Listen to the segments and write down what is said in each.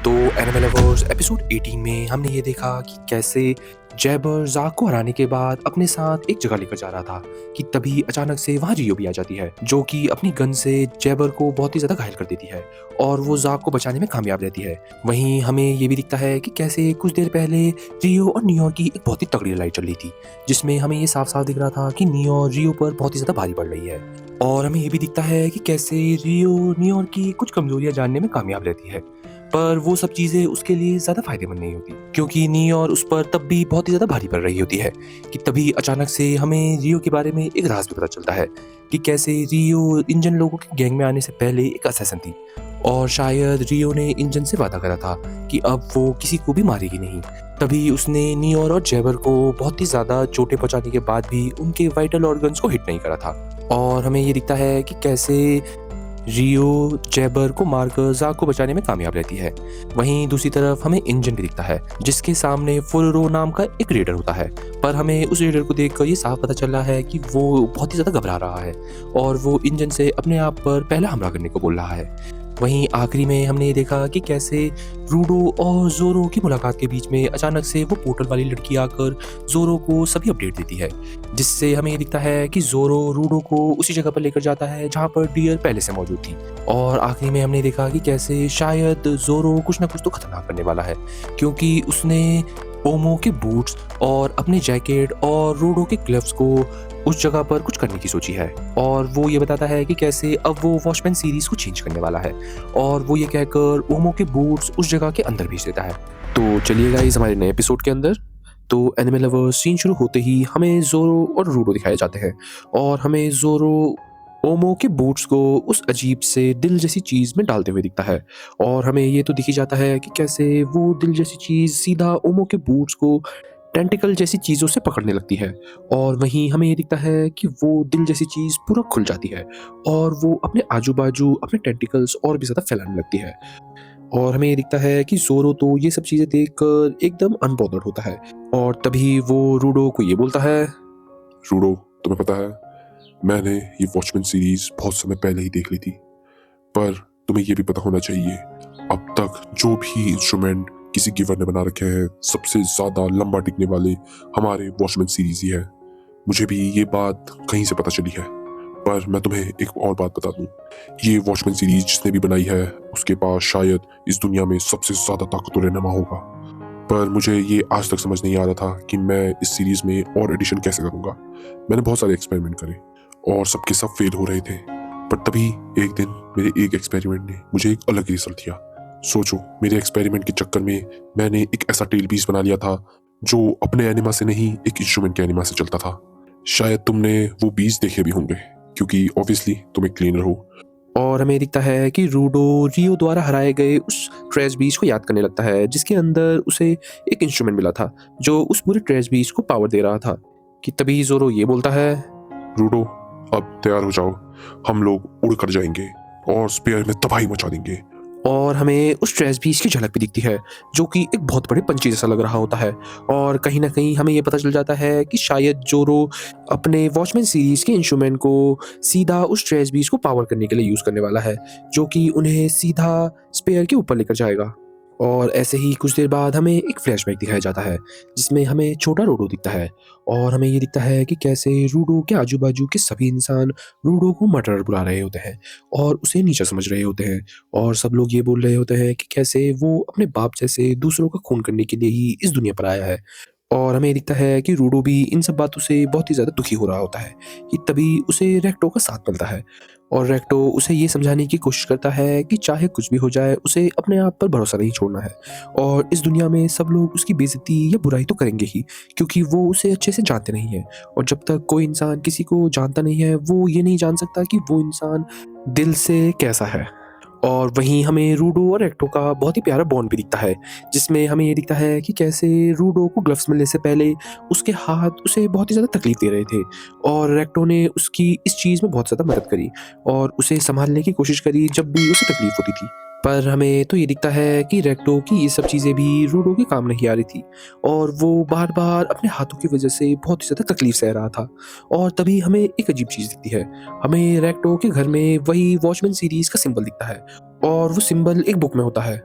तो animal lovers episode 18 में हमने ये देखा कि कैसे जैबर ज़ाक को हराने के बाद अपने साथ एक जगह लेकर जा रहा था कि तभी अचानक से वहाँ रियो भी आ जाती है जो कि अपनी गन से जैबर को बहुत ही ज़्यादा घायल कर देती है और वो ज़ाक को बचाने में कामयाब रहती है। वहीं हमें ये भी दिखता है कि कैसे कुछ देर पहले रियो और नियो की एक बहुत ही तगड़ी लड़ाई चल रही थी जिसमें हमें ये साफ साफ दिख रहा था कि नियो रियो पर बहुत ही ज़्यादा भारी पड़ रही है। और हमें ये भी दिखता है कि कैसे रियो नियो की कुछ कमजोरियां जानने में कामयाब रहती है, पर वो सब चीज़ें उसके लिए ज़्यादा फायदेमंद नहीं होती क्योंकि नियोर उस पर तब भी बहुत ही ज़्यादा भारी पड़ रही होती है कि तभी अचानक से हमें रियो के बारे में एक राज भी पता चलता है कि कैसे रियो इंजन लोगों के गैंग में आने से पहले एक असैसिन थी और शायद रियो ने इंजन से वादा करा था कि अब वो किसी को भी मारेगी नहीं। तभी उसने नियोर और जैबर को बहुत ही ज़्यादा चोटें पहुंचाने के बाद भी उनके वाइटल ऑर्गन्स को हिट नहीं करा था। और हमें ये दिखता है कि कैसे रियो जैबर को मारकर ज़ाक को बचाने में कामयाब रहती है। वहीं दूसरी तरफ हमें इंजन भी दिखता है जिसके सामने फुररो नाम का एक रेडर होता है, पर हमें उस रेडर को देखकर ये साफ पता चल रहा है कि वो बहुत ही ज़्यादा घबरा रहा है और वो इंजन से अपने आप पर पहला हमला करने को बोल रहा है। वहीं आखिरी में हमने ये देखा कि कैसे रूडो और जोरो की मुलाकात के बीच में अचानक से वो पोर्टल वाली लड़की आकर जोरो को सभी अपडेट देती है, जिससे हमें ये दिखता है कि जोरो रूडो को उसी जगह पर लेकर जाता है जहाँ पर डियर पहले से मौजूद थी। और आखिरी में हमने देखा कि कैसे शायद जोरो कुछ ना कुछ तो खतरनाक करने वाला है क्योंकि उसने ओमो के बूट्स और अपने जैकेट और रूडो के ग्लव्स को उस जगह पर कुछ करने की सोची है। और वो ये बताता है कि कैसे अब वो वॉचमैन सीरीज को चेंज करने वाला है और वो ये कहकर ओमो के बूट्स उस जगह के अंदर भेज देता है। तो चलिए गाइस हमारे नए एपिसोड के अंदर। तो एनिमल लवर सीन शुरू होते ही हमें जोरो और रूडो दिखाए जाते हैं और हमें जोरो ओमो के बूट्स को उस अजीब से दिल जैसी चीज में डालते हुए दिखता है और हमें ये तो दिखी जाता है कि कैसे वो दिल जैसी चीज सीधा ओमो के बूट्स को टेंटिकल जैसी चीज़ों से पकड़ने लगती है। और वहीं हमें ये दिखता है कि वो दिल जैसी चीज़ पूरा खुल जाती है और वो अपने आजू बाजू अपने टेंटिकल्स और भी ज़्यादा फैलाने लगती है। और हमें ये दिखता है कि जोरो तो ये सब चीज़ें देखकर एकदम अनबॉदर्ड होता है और तभी वो रूडो को ये बोलता है, रूडो, तुम्हें पता है मैंने ये वॉचमैन सीरीज बहुत समय पहले ही देख ली थी, पर तुम्हें ये भी पता होना चाहिए अब तक जो भी इंस्ट्रूमेंट किसी गिवर ने बना रखे हैं सबसे ज्यादा लंबा टिकने वाले हमारे वॉचमैन सीरीज ही है। मुझे भी ये बात कहीं से पता चली है, पर मैं तुम्हें एक और बात बता दूं, ये वॉचमैन सीरीज जिसने भी बनाई है उसके पास शायद इस दुनिया में सबसे ज्यादा ताकतवर रहनुमा होगा, पर मुझे ये आज तक समझ नहीं आ रहा था कि मैं इस सीरीज में और एडिशन कैसे करूंगा। मैंने बहुत सारे एक्सपेरिमेंट करे और सबके सब फेल हो रहे थे, पर तभी एक दिन मेरे एक एक्सपेरिमेंट ने मुझे एक अलग रिजल्ट दिया। सोचो, मेरे एक्सपेरिमेंट के चक्कर में मैंने एक ऐसा टेल पीस बना लिया था जो अपने एनिमा से नहीं एक इंस्ट्रूमेंट के एनिमा से चलता था। शायद तुमने वो बीज देखे भी होंगे क्योंकि ऑब्वियसली तुम एक क्लीनर हो। और हमें दिखता है कि रूडो रियो द्वारा हराए गए उस ट्रेस बीज को याद करने लगता है जिसके अंदर उसे एक इंस्ट्रूमेंट मिला था जो उस पूरे ट्रेस बीज को पावर दे रहा था। कि तभी जोरो ये बोलता है, रूडो, अब तैयार हो जाओ, हम लोग उड़ कर जाएंगे और स्पेयर में तबाही मचा देंगे। और हमें उस ट्रेस बीज की झलक भी दिखती है जो कि एक बहुत बड़े पंछी जैसा लग रहा होता है। और कहीं ना कहीं हमें ये पता चल जाता है कि शायद जोरो अपने वॉचमैन सीरीज के इंस्ट्रूमेंट को सीधा उस ट्रेस बीज को पावर करने के लिए यूज करने वाला है जो कि उन्हें सीधा स्पेयर के ऊपर लेकर जाएगा। और ऐसे ही कुछ देर बाद हमें एक फ्लैशबैक दिखाया जाता है जिसमें हमें छोटा रूडो दिखता है और हमें ये दिखता है कि कैसे रूडो के आजू बाजू के सभी इंसान रूडो को मर्डरर बुला रहे होते हैं और उसे नीचा समझ रहे होते हैं और सब लोग ये बोल रहे होते हैं कि कैसे वो अपने बाप जैसे दूसरों का खून करने के लिए ही इस दुनिया पर आया है। और हमें दिखता है कि रूडो भी इन सब बातों से बहुत ही ज़्यादा दुखी हो रहा होता है कि तभी उसे रेक्टो का साथ मिलता है और रेक्टो उसे ये समझाने की कोशिश करता है कि चाहे कुछ भी हो जाए उसे अपने आप पर भरोसा नहीं छोड़ना है और इस दुनिया में सब लोग उसकी बेइज्जती या बुराई तो करेंगे ही क्योंकि वो उसे अच्छे से जानते नहीं है और जब तक कोई इंसान किसी को जानता नहीं है वो ये नहीं जान सकता कि वो इंसान दिल से कैसा है। और वहीं हमें रूडो और रेक्टो का बहुत ही प्यारा बॉन्ड भी दिखता है जिसमें हमें ये दिखता है कि कैसे रूडो को ग्लव्स मिलने से पहले उसके हाथ उसे बहुत ही ज़्यादा तकलीफ दे रहे थे और रेक्टो ने उसकी इस चीज़ में बहुत ज़्यादा मदद करी और उसे संभालने की कोशिश करी जब भी उसे तकलीफ होती थी। पर हमें तो ये दिखता है कि रेक्टो की ये सब चीज़ें भी रूडो के काम नहीं आ रही थी और वो बार बार अपने हाथों की वजह से बहुत ही ज़्यादा तकलीफ सह रहा था। और तभी हमें एक अजीब चीज़ दिखती है, हमें रेक्टो के घर में वही वॉचमैन सीरीज का सिंबल दिखता है और वो सिंबल एक बुक में होता है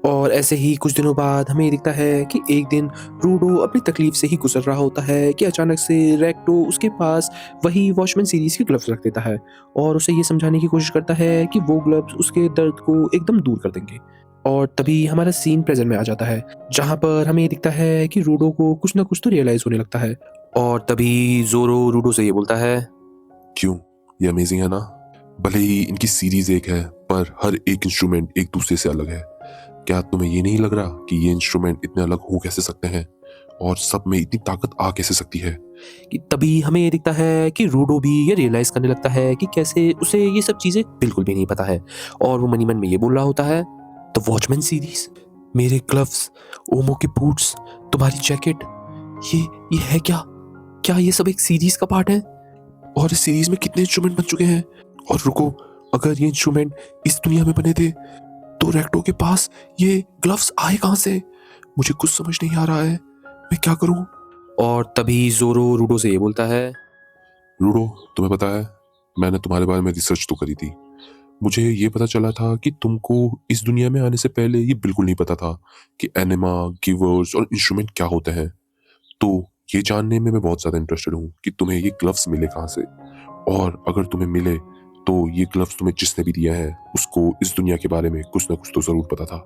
और ऐसे ही कुछ दिनों बाद हमें दिखता है कि एक दिन रूडो अपनी तकलीफ से ही गुजर रहा होता है कि अचानक से रेक्टो उसके पास वही वॉचमैन सीरीज के ग्लव्स रख देता है और उसे ये समझाने की कोशिश करता है कि वो ग्लव्स उसके दर्द को एकदम दूर कर देंगे। और तभी हमारा सीन प्रेजेंट में आ जाता है जहाँ पर हमें दिखता है कि रूडो को कुछ ना कुछ तो रियलाइज होने लगता है। और तभी जोरो रूडो से ये बोलता है, क्यों, ये अमेजिंग है ना? भले ही इनकी सीरीज एक है, पर हर एक इंस्ट्रूमेंट एक दूसरे से अलग है। क्या तुम्हें ये नहीं लग रहा कि ये इंस्ट्रूमेंट इतने अलग हो कैसे सकते हैं और सब में इतनी ताकत आ कैसे सकती है? कि तभी हमें ये दिखता है कि रूडो भी ये रियलाइज करने लगता है कि कैसे उसे ये सब चीजें बिल्कुल भी नहीं पता है। और वो मनी मन में ये बोल रहा होता है, द वॉचमैन सीरीज, मेरे ग्लव्स, ओमो के बूट्स, तुम्हारी जैकेट, ये है क्या? क्या ये सब एक सीरीज का पार्ट है? और इस सीरीज में कितने इंस्ट्रूमेंट बन चुके हैं? और रुको, अगर ये इंस्ट्रूमेंट इस दुनिया में बने थे तो रेक्टो के पास ये ग्लव्स आए कहाँ से? मुझे कुछ समझ नहीं आ रहा है, मैं क्या करूं? और तभी जोरो रूडो से ये बोलता है, रूडो, तुम्हें पता है, मैंने तुम्हारे बारे में रिसर्च तो करी थी। मुझे ये पता चला था कि तुमको इस दुनिया में आने से पहले ये बिल्कुल नहीं पता था कि एनिमा, गिवर्स और इंस्ट्रूमेंट क्या होते हैं। तो ये जानने में मैं बहुत ज़्यादा इंटरेस्टेड हूँ कि तुम्हें ये ग्लव्स मिले कहाँ से, और अगर तुम्हें मिले तो ये ग्लव्स तुम्हें जिसने भी दिया है उसको इस दुनिया के बारे में कुछ ना कुछ तो ज़रूर पता था।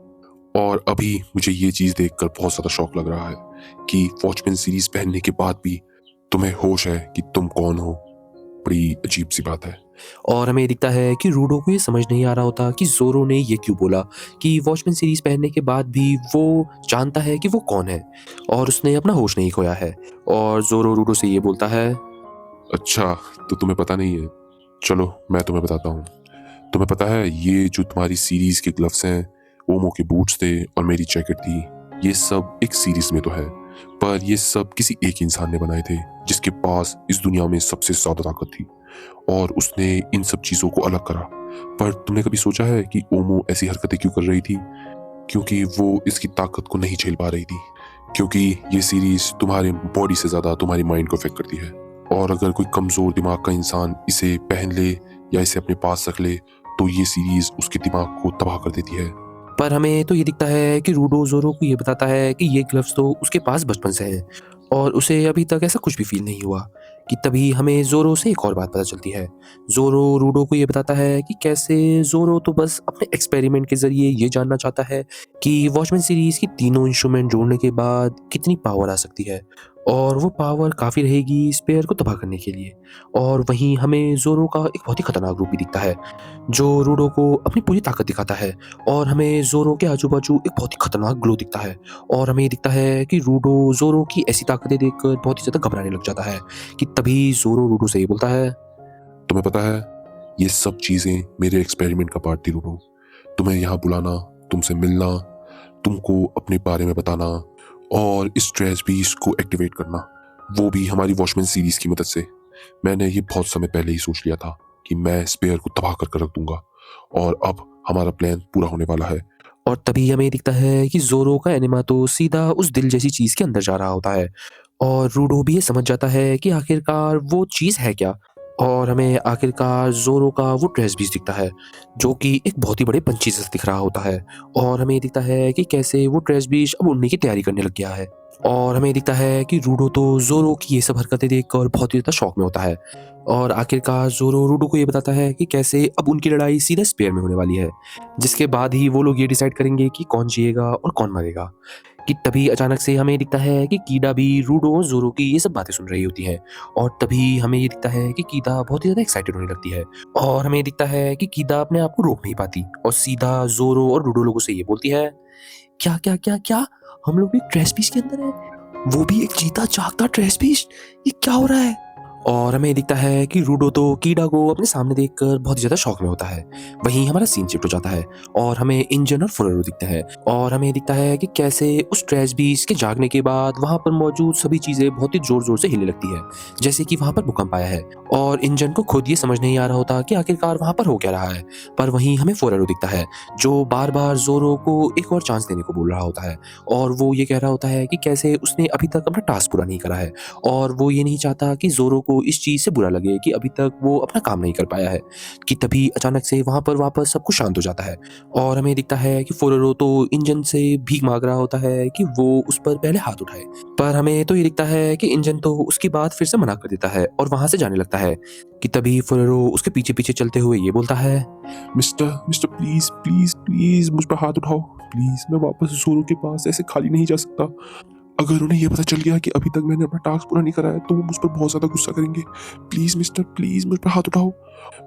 और अभी मुझे ये चीज़ देखकर बहुत ज़्यादा शौक लग रहा है कि वॉचमैन सीरीज पहनने के बाद भी तुम्हें होश है कि तुम कौन हो। बड़ी अजीब सी बात है। और हमें दिखता है कि रूडो को ये समझ नहीं आ रहा होता कि जोरो ने ये क्यों बोला कि वॉचमैन सीरीज पहनने के बाद भी वो जानता है कि वो कौन है और उसने अपना होश नहीं खोया है। और जोरो रूडो से ये बोलता है, अच्छा, तो तुम्हें पता नहीं है? चलो मैं तुम्हें बताता हूँ। तुम्हें पता है, ये जो तुम्हारी सीरीज के ग्लव्स हैं, ओमो के बूट्स थे और मेरी जैकेट थी, ये सब एक सीरीज में तो है, पर ये सब किसी एक इंसान ने बनाए थे जिसके पास इस दुनिया में सबसे ज्यादा ताकत थी, और उसने इन सब चीजों को अलग करा। पर तुमने कभी सोचा है कि ओमो ऐसी हरकतें क्यों कर रही थी? क्योंकि वो इसकी ताकत को नहीं झेल पा रही थी, क्योंकि ये सीरीज तुम्हारे बॉडी से ज्यादा तुम्हारी माइंड को इफेक्ट करती है। और अगर कोई कमजोर दिमाग का इंसान इसे पहन ले या इसे अपने पास रख ले तो ये सीरीज उसके दिमाग को तबाह कर देती है। पर हमें तो ये दिखता है कि रूडो जोरो को ये बताता है कि ये ग्लव्स तो उसके पास बचपन से हैं और उसे अभी तक ऐसा कुछ भी फील नहीं हुआ। कि तभी हमें जोरो से एक और बात पता चलती है। जोरो रूडो को ये बताता है कि कैसे जोरो तो बस अपने एक्सपेरिमेंट के जरिए ये जानना चाहता है कि वॉचमैन सीरीज की तीनों इंस्ट्रूमेंट जोड़ने के बाद कितनी पावर आ सकती है और वो पावर काफ़ी रहेगी स्पेयर को तबाह करने के लिए। और वहीं हमें जोरो का एक बहुत ही खतरनाक रूप भी दिखता है जो रूडो को अपनी पूरी ताकत दिखाता है। और हमें जोरो के आजू बाजू एक बहुत ही खतरनाक ग्लो दिखता है और हमें दिखता है कि रूडो जोरो की ऐसी ताकतें देखकर बहुत ही ज़्यादा घबराने लग जाता है। कि तभी जोरो रूडो से ये बोलता है, तुम्हें पता है, ये सब चीजें मेरे एक्सपेरिमेंट का पार्ट थी रूडो। तुम्हें यहाँ बुलाना, तुमसे मिलना, तुमको अपने बारे में बताना और इस स्ट्रेस बीस्ट को एक्टिवेट करना, वो भी हमारी वॉचमैन सीरीज की मदद से। मैंने ये बहुत समय पहले ही सोच लिया था कि मैं स्पेयर को तबाह कर कर रख दूंगा, और अब हमारा प्लान पूरा होने वाला है। और तभी हमें दिखता है कि जोरो का एनिमा तो सीधा उस दिल जैसी चीज के अंदर जा रहा होता है और रूडो भी ये समझ जाता है कि आखिरकार वो चीज है क्या। और हमें आखिरकार जोरो का वो ड्रेस भी दिखता है जो कि एक बहुत ही बड़े पंछी जैसा दिख रहा होता है। और हमें दिखता है कि कैसे वो ड्रेस भी अब उड़ने की तैयारी करने लग गया है। और हमें दिखता है कि रूडो तो जोरो की ये सब हरकतें देखकर बहुत ही ज़्यादा शॉक में होता है। और आखिरकार जोरो रूडो को ये बताता है कि कैसे अब उनकी लड़ाई सीधा स्पेयर में होने वाली है जिसके बाद ही वो लोग ये डिसाइड करेंगे कि कौन जिएगा और कौन मरेगा। कि तभी अचानक से हमें दिखता है कि कीडा भी रूडो और जोरो की ये सब बातें सुन रही होती है। और तभी हमें ये दिखता है कि कीडा बहुत ही ज़्यादा एक्साइटेड होने लगती है और हमें दिखता है कि कीडा अपने आप को रोक नहीं पाती और सीधा जोरो और रूडो लोगों से ये बोलती है, क्या क्या क्या क्या, हम लोग एक ट्रेस पीस के अंदर है, वो भी एक जीता जागता ट्रेस पीस, ये क्या हो रहा है? और हमें दिखता है कि रूडो तो कीडा को अपने सामने देखकर बहुत ही ज्यादा शॉक में होता है। वहीं हमारा सीन शिफ्ट हो जाता है और हमें इंजन और फुरेरो दिखते हैं और हमें दिखता है कि कैसे उस ट्रेस बीस्ट के जागने के बाद वहां पर मौजूद सभी चीजें बहुत ही जोर जोर से हिलने लगती है जैसे कि वहां पर भूकंप आया है। और इंजन को खुद ये समझ नहीं आ रहा होता कि आखिरकार वहां पर हो क्या रहा है। पर वहीं हमें फुरेरो दिखता है जो बार बार जोरो को एक और चांस देने को बोल रहा होता है और वो ये कह रहा होता है कि कैसे उसने अभी तक अपना टास्क पूरा नहीं करा है और वो ये नहीं चाहता कि जोरो को इस चीज़ से बुरा लगे कि अभी तक वो अपना काम नहीं कर पाया है कि तभी अचानक से वहाँ पर वापस सब कुछ शांत हो जाता है और हमें दिखता है कि फुरोरो तो इंजन से भीख मांग रहा होता है कि वो उस पर पहले हाथ उठाए। पर हमें तो ये दिखता है कि इंजन तो उसकी बात फिर से मना कर देता है और वहाँ से जाने लगता है कि तभी फुरोरो उसके पीछे-पीछे चलते हुए ये बोलता है, mister mister please please please मुझ पर हाथ उठाओ। प्लीज मैं वापस जोरो के पास ऐसे खाली नहीं जा सकता। अगर उन्हें यह पता चल गया कि अभी तक मैंने अपना टास्क पूरा नहीं करा है तो वो मुझ पर बहुत ज्यादा गुस्सा करेंगे। प्लीज मिस्टर प्लीज मुझ पर हाथ उठाओ।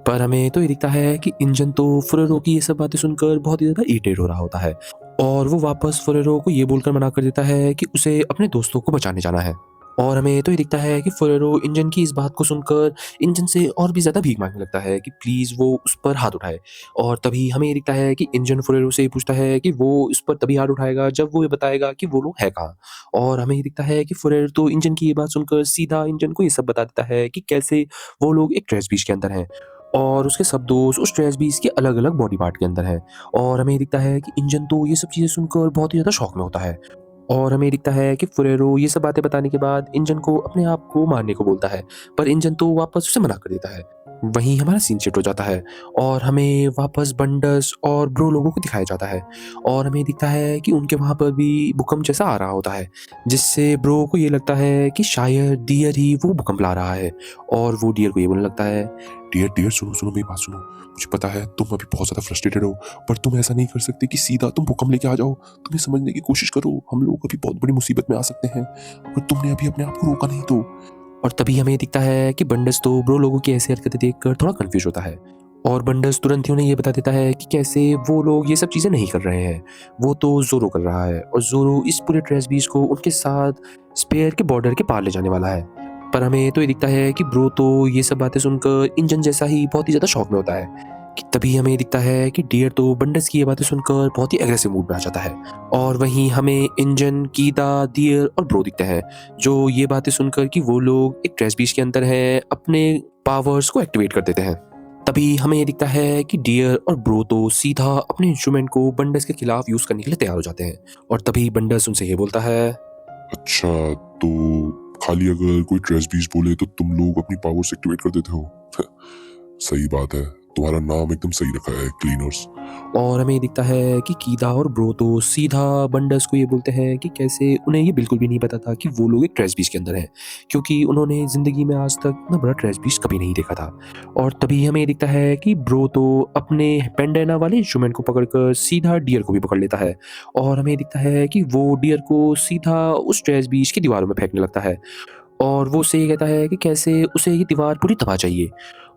पर हमें तो ये दिखता है कि इंजन तो फुरेरो की ये सब बातें सुनकर बहुत ही ज़्यादा इरिटेट हो रहा होता है और वो वापस फुरेरो को ये बोलकर मना कर देता है कि उसे अपने दोस्तों को बचाने जाना है। और हमें तो ये दिखता है कि फुरेरो इंजन की इस बात को सुनकर इंजन से और भी ज़्यादा भीख मांगने लगता है कि प्लीज़ वो उस पर हाथ उठाए। और तभी हमें ये दिखता है कि इंजन फुरेरो से ये पूछता है कि वो उस पर तभी हाथ उठाएगा जब वो ये बताएगा कि वो लोग है कहाँ। और हमें ये दिखता है कि फुरेरो तो इंजन की ये बात सुनकर सीधा इंजन को ये सब बता देता है कि कैसे वो लोग एक ट्रैश बीच के अंदर हैं और उसके सब दोस्त उस ट्रैश बीच के अलग-अलग बॉडी पार्ट के अंदर हैं। और हमें ये दिखता है कि इंजन तो ये सब चीज़ें सुनकर बहुत ही ज़्यादा शॉक में होता है। और हमें दिखता है कि फुरेरो ये सब बातें बताने के बाद इंजन को अपने आप को मारने को बोलता है, पर इंजन तो वापस उसे मना कर देता है। वहीं हमारा सीन शिफ्ट हो जाता है और हमें वापस बंडस और ब्रो लोगों को दिखाया जाता है और हमें दिखता है कि उनके वहाँ पर भी भूकंप जैसा आ रहा होता है, जिससे ब्रो को ये लगता है कि शायद डियर ही वो भूकंप ला रहा है और वो डियर को ये बोलने लगता है, डियर डियर सुनो सुनो मेरी बात सुनो। मुझे पता है तुम अभी बहुत ज्यादा फ्रस्ट्रेटेड हो, पर तुम ऐसा नहीं कर सकते कि सीधा तुम भूकंप लेके आ जाओ। तुम्हें समझने की कोशिश करो, हम लोग अभी बहुत बड़ी मुसीबत में आ सकते हैं अगर तुमने अभी अपने आप को रोका नहीं तो। और तभी हमें दिखता है कि बंडस तो ब्रो लोगों की ऐसी हरकतें देखकर थोड़ा कंफ्यूज होता है और बंडस तुरंत ही उन्हें ये बता देता है कि कैसे वो लोग ये सब चीज़ें नहीं कर रहे हैं, वो तो ज़ोरो कर रहा है और ज़ोरो इस पूरे ट्रेस बीच को उनके साथ स्पेयर के बॉर्डर के पार ले जाने वाला है। पर हमें तो ये दिखता है कि ब्रो तो ये सब बातें सुनकर इंजन जैसा ही बहुत ही ज़्यादा शॉक में होता है कि तभी हमें दिखता है कि डियर तो बंडस की ये बातें सुनकर बहुत ही एग्रेसिव मूड में आ जाता है और वहीं हमें इंजन, कीदा, डियर और ब्रो दिखते हैं जो ये बातें सुनकर कि वो लोग एक ट्रेस बीच के अंदर हैं अपने पावर्स को एक्टिवेट कर देते हैं। तभी हमें ये दिखता है कि डियर और ब्रो तो सीधा अपने इंस्ट्रूमेंट को बंडस के खिलाफ यूज करने के लिए तैयार हो जाते हैं और तभी बंडस उनसे ये बोलता है, अच्छा तो खाली अगर कोई ट्रेस बीच बोले तो तुम लोग अपनी पावर्स एक्टिवेट कर देते हो। सही बात है, तुम्हारा नाम एकदम सही रखा है, क्लीनर्स। और हमें दिखता है कि कीदा और ब्रो तो सीधा बंडस को ये बोलते हैं कि कैसे उन्हें ये बिल्कुल भी नहीं पता था कि वो लोग एक ट्रेश बीच के अंदर हैं, क्योंकि उन्होंने ज़िंदगी में आज तक इतना बड़ा ट्रेश बीच कभी नहीं देखा था। और तभी हमें दिखता है कि ब्रो तो अपने पेंडेना वाले इंस्ट्रूमेंट को पकड़कर सीधा डियर को भी पकड़ लेता है और हमें दिखता है कि वो डियर को सीधा उस ट्रेश बीच की दीवारों में फेंकने लगता है और वो उससे ये कहता है कि कैसे उसे ये दीवार पूरी तबाह चाहिए।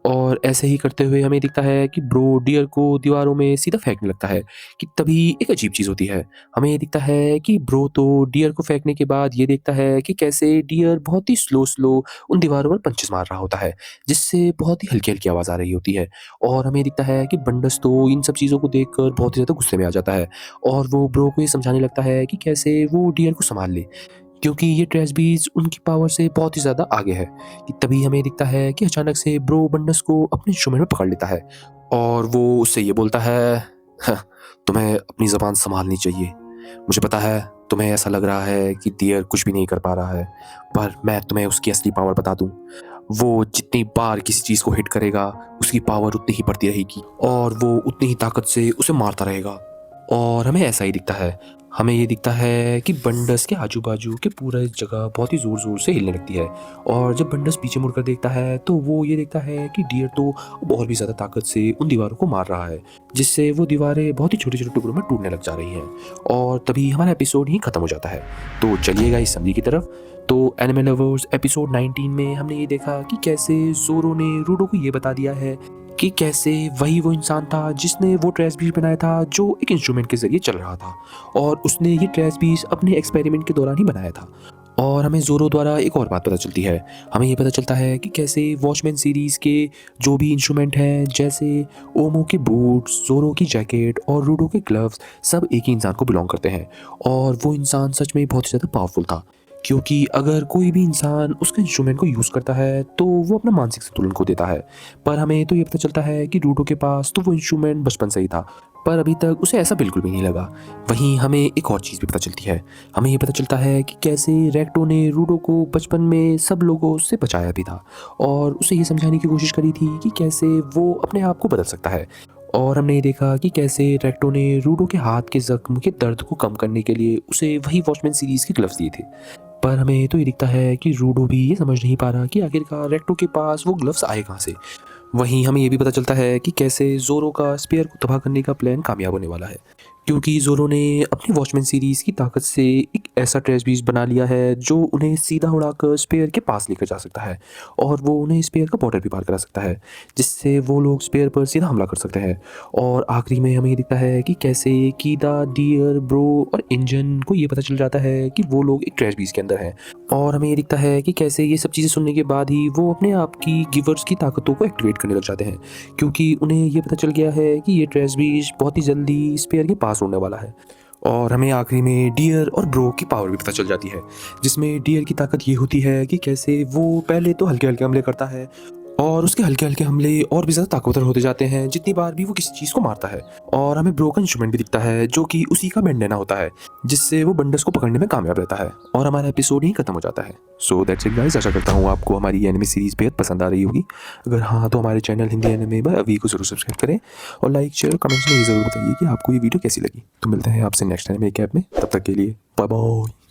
और ऐसे ही करते हुए हमें दिखता है कि ब्रो डियर को दीवारों में सीधा फेंकने लगता है कि तभी एक अजीब चीज़ होती है। हमें ये दिखता है कि ब्रो तो डियर को फेंकने के बाद ये देखता है कि कैसे डियर बहुत ही स्लो उन दीवारों पर पंचेस मार रहा होता है, जिससे बहुत ही हल्की-हल्की आवाज़ आ रही होती है। और हमें दिखता है कि बंडस तो इन सब चीज़ों को देखकर बहुत ही ज़्यादा गुस्से में आ जाता है और वो ब्रो को ये समझाने लगता है कि कैसे वो डियर को सँभाल ले, क्योंकि ये ट्रेश बीज उनकी पावर से बहुत ही ज़्यादा आगे है। कि तभी हमें दिखता है कि अचानक से ब्रो बंडस को अपने इंस्ट्रूमेंट में पकड़ लेता है और वो उससे ये बोलता है, "हाँ, तुम्हें अपनी ज़बान संभालनी चाहिए। मुझे पता है तुम्हें ऐसा लग रहा है कि डियर कुछ भी नहीं कर पा रहा है, पर मैं तुम्हें उसकी असली पावर बता दूँ। वो जितनी बार किसी चीज़ को हिट करेगा, उसकी पावर उतनी ही बढ़ती रहेगी और वो उतनी ही ताकत से उसे मारता रहेगा।" और हमें ऐसा ही दिखता है। हमें ये दिखता है कि बंडस के आजू-बाजू की पूरी जगह बहुत ही ज़ोर-ज़ोर से हिलने लगती है और जब बंडस पीछे मुड़कर देखता है, तो वो ये देखता है कि डियर तो अब और भी ज़्यादा ताकत से उन दीवारों को मार रहा है, जिससे वो दीवारें बहुत ही छोटे-छोटे टुकड़ों में टूटने लग जा रही हैं और तभी हमारा एपिसोड ही खत्म हो जाता है। तो चलिए गाइस समरी की तरफ। तो एनिमे लवर्स एपिसोड 19 में हमने ये देखा कि कैसे ज़ोरो ने रूडो को ये बता दिया है कि कैसे वही वो इंसान था जिसने वो ट्रेस बीज बनाया था जो एक इंस्ट्रूमेंट के ज़रिए चल रहा था और उसने ये ट्रेस बीज अपने एक्सपेरिमेंट के दौरान ही बनाया था। और हमें ज़ोरो द्वारा एक और बात पता चलती है। हमें ये पता चलता है कि कैसे वॉचमैन सीरीज़ के जो भी इंस्ट्रूमेंट हैं, जैसे ओमो के बूट्स, ज़ोरो की जैकेट और रूडो के ग्लव्स, सब एक ही इंसान को बिलोंग करते हैं और वो इंसान सच में बहुत ही ज़्यादा पावरफुल था, क्योंकि अगर कोई भी इंसान उसके इंस्ट्रूमेंट को यूज़ करता है तो वो अपना मानसिक संतुलन खो देता है। पर हमें तो ये पता चलता है कि रूडो के पास तो वो इंस्ट्रूमेंट बचपन से ही था, पर अभी तक उसे ऐसा बिल्कुल भी नहीं लगा। वहीं हमें एक और चीज़ भी पता चलती है। हमें ये पता चलता है कि कैसे रेक्टो ने रूडो को बचपन में सब लोगों से बचाया भी था और उसे ये समझाने की कोशिश करी थी कि कैसे वो अपने आप को बदल सकता है। और हमने ये देखा कि कैसे रेक्टो ने रूडो के हाथ के ज़ख्म के दर्द को कम करने के लिए उसे वही वॉचमैन सीरीज़ के ग्लव्स दिए थे। पर हमें तो ये दिखता है कि रूडो भी ये समझ नहीं पा रहा कि आखिरकार रेक्टो के पास वो ग्लव्स आए कहाँ से। वहीं हमें ये भी पता चलता है कि कैसे ज़ोरो का स्पेयर को तबाह करने का प्लान कामयाब होने वाला है, क्योंकि ज़ोरो ने अपनी वॉचमैन सीरीज़ की ताकत से एक ऐसा ट्रेस बीज बना लिया है जो उन्हें सीधा उड़ाकर स्पेयर के पास लेकर जा सकता है और वो उन्हें स्पेयर का बॉर्डर भी पार करा सकता है, जिससे वो लोग स्पेयर पर सीधा हमला कर सकते हैं। और आखिरी में हमें ये दिखता है कि कैसे कीदा, डियर, ब्रो और इंजन को ये पता चल जाता है कि वो लोग एक ट्रेस बीज के अंदर हैं। और हमें ये दिखता है कि कैसे ये सब चीज़ें सुनने के बाद ही वो अपने आप की गिवर्स की ताकतों को एक्टिवेट करने लग जाते हैं, क्योंकि उन्हें ये पता चल गया है कि ये ट्रेस बीज बहुत ही जल्दी स्पेयर के पास होने वाला है। और हमें आखिरी में डियर और ब्रो की पावर भी पता चल जाती है, जिसमें डियर की ताकत ये होती है कि कैसे वो पहले तो हल्के हल्के हमले करता है और उसके हल्के हल्के हमले और भी ज़्यादा ताकतवर होते जाते हैं जितनी बार भी वो किसी चीज़ को मारता है। और हमें ब्रो का इंस्ट्रूमेंट भी दिखता है जो कि उसी का बैंडेना होता है, जिससे वो बंडस को पकड़ने में कामयाब रहता है। और हमारा एपिसोड यहीं खत्म हो जाता है। सो दैट्स इट गाइस, आशा करता हूँ आपको हमारी ये एनिमे सीरीज़ बेहद पसंद आ रही होगी। अगर हाँ तो हमारे चैनल हिंदी एनिमे बाय अवी को जरूर सब्सक्राइब करें और लाइक, शेयर और कमेंट्स में ये ज़रूर बताइए कि आपको ये वीडियो कैसी लगी। तो मिलते हैं आपसे नेक्स्ट टाइम एक ऐप में, तब तक के लिए बाय बाय।